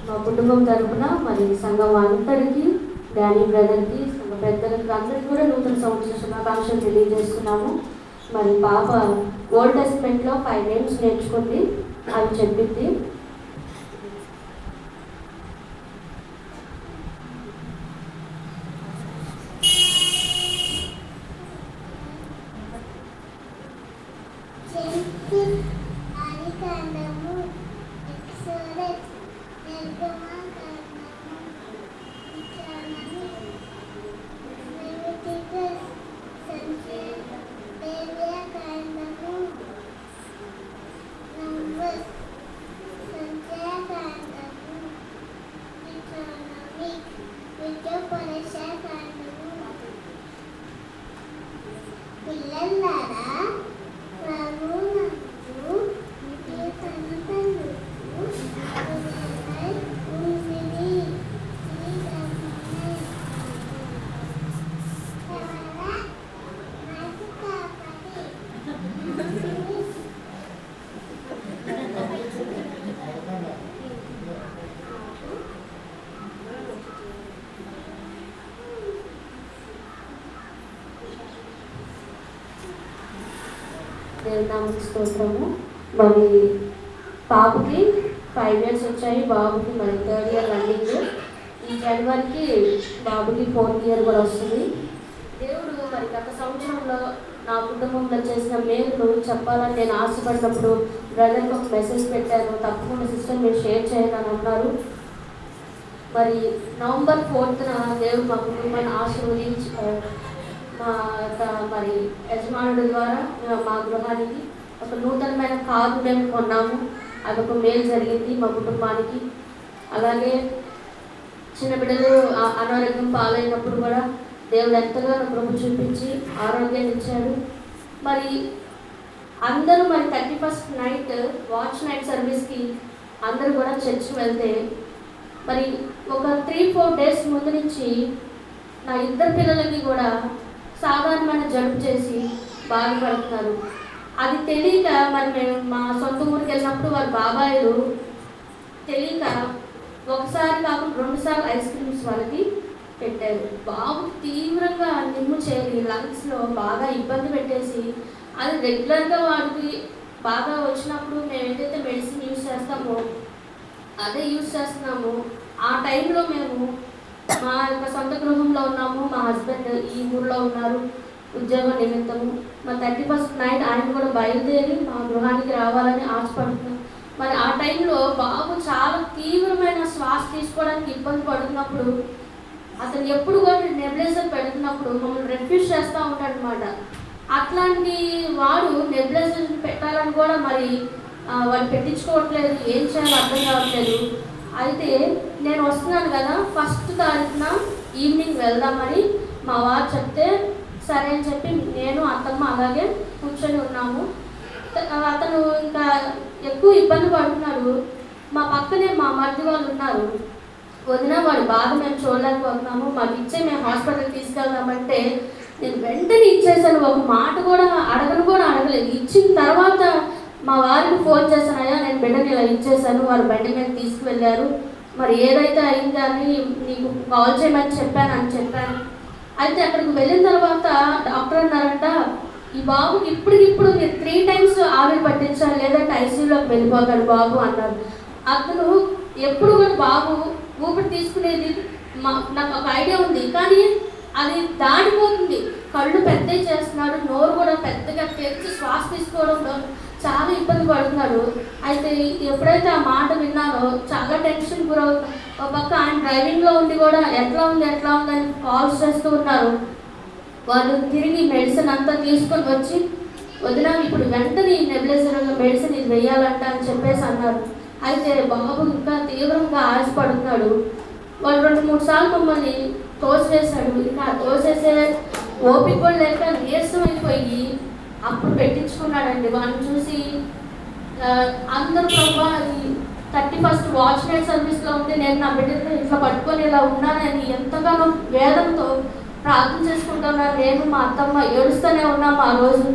మా కుటుంబం తరఫున మరి సంఘం అందరికీ, డానీ బ్రదర్కి, సంఘ పెద్దలకి అందరికీ కూడా నూతన సంవత్సర శుభాకాంక్షలు తెలియజేస్తున్నాము. మరి పాప ఓల్డ్ టెస్ట్మెంట్లో 5 నేమ్స్ నేర్చుకుంది, అవి చెప్పింది. దేవునామకు స్తోత్రము. మరి పాపకి 5 years వచ్చాయి, బాబుకి మరి 3rd year రన్నింగ్. ఈ జనవరికి బాబుకి 4th year కూడా వస్తుంది. దేవుడు మరి గత సంవత్సరంలో నా కుటుంబంలో చేసిన మేలు చెప్పాలని నేను ఆశపడినప్పుడు బ్రదర్కి ఒక మెసేజ్ పెట్టాను, తప్పకుండా సిస్టర్ మీరు షేర్ చేయాలని అన్నారు. మరి November 4th దేవుడు మా కుటుంబాన్ని ఆశీర్వదించి మరి యజమానుడి ద్వారా మా గృహానికి ఒక నూతనమైన కారు మేము కొన్నాము. అదొక మేలు జరిగింది మా కుటుంబానికి. అలాగే చిన్న బిడ్డలు అనారోగ్యం పాలైనప్పుడు కూడా దేవుడు ఎంతగానో కృప చూపించి ఆరోగ్యాన్ని ఇచ్చాడు. మరి అందరూ మరి 31st నైట్ వాచ్ నైట్ సర్వీస్కి అందరూ కూడా చర్చికి వెళ్తే మరి ఒక 3-4 days ముందు నుంచి నా 2 పిల్లలకి కూడా సాధారణమైన జలుబు చేసి బాధపడుతున్నారు. అది తెలియక మరి మేము మా సొంత ఊరికి వెళ్ళినప్పుడు వారి బాబాయిలు తెలియక ఒకసారి కాకుండా 2 సార్లు ఐస్ క్రీమ్స్ వాళ్ళకి పెట్టారు. బాబు తీవ్రంగా నిమ్ము చేరి లంగ్స్లో బాగా ఇబ్బంది పెట్టేసి అది రెగ్యులర్గా వాడికి బాగా వచ్చినప్పుడు మేము ఏదైతే మెడిసిన్ యూజ్ చేస్తామో అదే యూజ్ చేస్తున్నాము. ఆ టైంలో మేము మా యొక్క సొంత గృహంలో ఉన్నాము, మా హస్బెండ్ ఈ ఊర్లో ఉన్నారు ఉద్యోగ నిమిత్తము. మా 31st నైట్ ఆయన కూడా బయలుదేరి మా గృహానికి రావాలని ఆశపడుతున్నాం. మరి ఆ టైంలో బాబు చాలా తీవ్రమైన శ్వాస తీసుకోవడానికి ఇబ్బంది పడుతున్నప్పుడు అతను ఎప్పుడు కూడా నెబులైజర్ పెడుతున్నప్పుడు మమ్మల్ని రిఫ్యూజ్ చేస్తూ ఉంటాడు అనమాట. అట్లాంటి వాడు నెబులైజర్ పెట్టాలని కూడా మరి వాళ్ళు పెట్టించుకోవట్లేదు, ఏం చేయాలో అర్థం కావట్లేదు. అయితే నేను వస్తున్నాను కదా 1st తారీఖున ఈవినింగ్ వెళ్దామని మా వారు చెప్తే సరే అని చెప్పి నేను అత్తమ్మ అలాగే కూర్చొని ఉన్నాము. అతను ఇంకా ఎక్కువ ఇబ్బంది పడుతున్నాడు. మా పక్కనే మా మరిది వాళ్ళు ఉన్నారు. వదిన వాడి బాధ మేము చూడలేకపోతున్నాము, మాకు ఇచ్చే మేము హాస్పిటల్కి తీసుకెళ్దామంటే నేను వెంటనే ఇచ్చేసాను. ఒక మాట కూడా అడగలేదు. ఇచ్చిన తర్వాత మా వారికి ఫోన్ చేశాను, అయ్యా నేను బిడ్డని ఇలా ఇచ్చేసాను, వారు బండి మీద తీసుకువెళ్ళారు, మరి ఏదైతే అయిందని నీకు కాల్ చేయమని చెప్పాను. అయితే అక్కడికి వెళ్ళిన తర్వాత డాక్టర్ అన్నారంట, ఈ బాబుకి ఇప్పటికిప్పుడు మీరు 3 times ఆవిరి పట్టించాలి, లేదంటే ఐసీయూలోకి వెళ్ళిపోతాడు బాబు అన్నారు. అతను ఎప్పుడు కూడా బాబు ఊపిరి తీసుకునేది నాకు ఒక ఐడియా ఉంది, కానీ అది దాడిపోతుంది. కళ్ళు పెద్దవి చేస్తున్నాడు, నోరు కూడా పెద్దగా తెరిచి శ్వాస తీసుకోవడంలో చాలా ఇబ్బంది పడుతున్నాడు. అయితే ఎప్పుడైతే ఆ మాట విన్నానో చాలా టెన్షన్ గురవుతుంది. ఒక పక్క ఆయన డ్రైవింగ్లో ఉండి కూడా ఎట్లా ఉంది అని కాల్స్ చేస్తూ ఉన్నారు. వాళ్ళు తిరిగి మెడిసిన్ అంతా తీసుకొని వచ్చి వదిన ఇప్పుడు వెంటనే నెబులైజర్ మెడిసిన్ ఇది వేయాలంట అని చెప్పేసి అన్నారు. అయితే బాబు ఇంకా తీవ్రంగా ఆశపడుతున్నాడు. వాళ్ళు 2-3 సార్లు మమ్మల్ని తోసివేశాడు. ఇంకా తోసేసే ఓపిక కూడా లేక నీరసం అయిపోయి అప్పుడు పెట్టించుకున్నాడండి. వాళ్ళని చూసి అందరూ ప్రభా 31st వాచ్ నైట్ సర్వీస్లో ఉంటే నేను నా బిడ్డను ఇట్లా పట్టుకొని ఇలా ఉన్నానని ఎంతగానో వేదంతో ప్రార్థన చేసుకుంటున్నాను. నేను మా అత్తమ్మ ఏడుస్తూనే ఉన్నాము. ఆ రోజు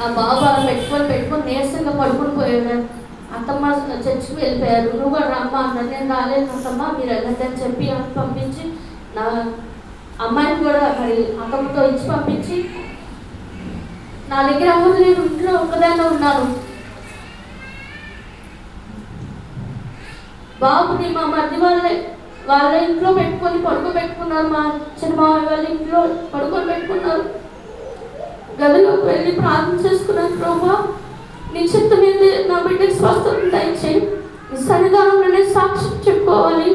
ఆ బాబు అలా పెట్టుకొని నీరసంగా పడుకుని పోయాడు. అత్తమ్మ చర్చికి వెళ్ళిపోయారు, నువ్వు కూడా రమ్మ అన్నారు. నేను రాలేదు అత్తమ్మ, మీరు వెళ్ళండి అని చెప్పి పంపించి నా అమ్మాయిని కూడా మరి అత్తమ్మతో ఇచ్చి పంపించి నా దగ్గర అవ్వదు, నేను ఇంట్లో ఒక్కదాన్ని ఉన్నాను. బాబుని మా మధ్య వాళ్ళ ఇంట్లో పెట్టుకొని పడుకోబెట్టుకున్నారు. మా చిన్న మామయ్య వాళ్ళ ఇంట్లో పడుకొని పెట్టుకున్నారు. గదిలోకి వెళ్ళి ప్రార్థన చేసుకున్నాను. ప్రభా, నీ చిత్తం మీద నా బిడ్డకి స్వస్థత దయచేయి, నీ సన్నిధానంలోనే సాక్ష్యం చెప్పుకోవాలి,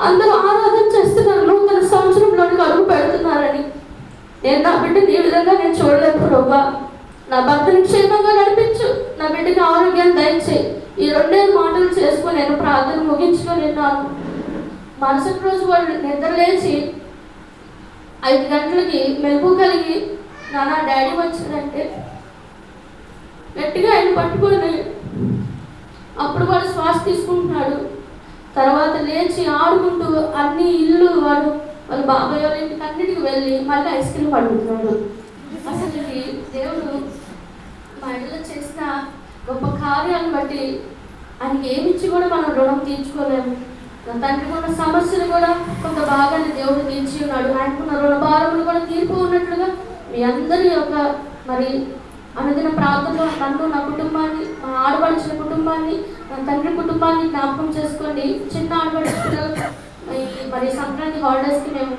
అందరూ ఆరాధన చేస్తున్నారు, నూతన సంవత్సరంలోనికి అడుగు పెడుతున్నారని. నేను నా బిడ్డని ఈ విధంగా నేను చూడలేదు ప్రభా. నా భర్తని క్షేమంగా నడిపించు, నా బిడ్డకి ఆరోగ్యాన్ని దయచేయి. ఈ 2 మాటలు చేసుకొని నేను ప్రార్థన ముగించుకొని ఉన్నాను. మరుసటి రోజు వాళ్ళు నిద్ర లేచి 5 గంటలకి మెలకు కలిగి, నాన్న డాడీ వచ్చారంటే గట్టిగా ఆయన పట్టుకొని అప్పుడు వాడు శ్వాస తీసుకుంటున్నాడు. తర్వాత లేచి ఆడుకుంటూ అన్ని ఇల్లు వాళ్ళ బాబాయ్ వాళ్ళ ఇంటికి అన్నిటికి వెళ్ళి మళ్ళీ ఐస్ క్రీమ్ పడుకుంటున్నాడు. అసలు దేవుడు మా ఇళ్ళలో చేసిన గొప్ప కార్యాలను బట్టి ఆయనకి ఏమిచ్చి కూడా మనం రుణం తీర్చుకోలేము. నా తండ్రికి ఉన్న సమస్యలు కూడా కొంత భాగాన్ని దేవుడు తీర్చి ఉన్నాడు. ఆయనకున్న రుణభారములు కూడా తీర్పు ఉన్నట్లుగా మీ అందరి యొక్క మరి అనుదిన ప్రార్థనలో నన్ను, నా కుటుంబాన్ని, మా ఆడపడిచిన కుటుంబాన్ని, నా తండ్రి కుటుంబాన్ని జ్ఞాపకం చేసుకోండి. చిన్న ఆడపడిన మరి సంక్రాంతి హాలిడేస్కి మేము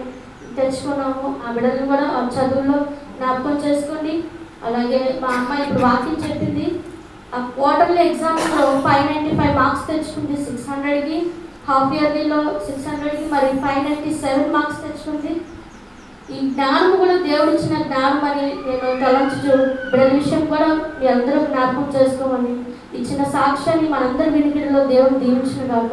తెచ్చుకున్నాము. ఆ బిడ్డలను కూడా ఆ చదువుల్లో జ్ఞాపకం చేసుకోండి. అలాగే మా అమ్మాయి ఇప్పుడు వాకింగ్ చెప్పింది, ఆ క్వార్టర్లీ ఎగ్జామ్స్లో 595 మార్క్స్ తెచ్చుకుంది. 600కి, హాఫ్ ఇయర్లీలో 600కి, మరి 597 మార్క్స్ తెచ్చుకుంది. ఈ జ్ఞానం కూడా దేవుడు ఇచ్చిన జ్ఞానం అని నేను తలంచు. బిడ్డల విషయం కూడా మీ అందరూ జ్ఞాపకం చేసుకోమని ఇచ్చిన సాక్ష్యాన్ని మనందరి వినికిడిలో దేవుడు దీవించిన కాక.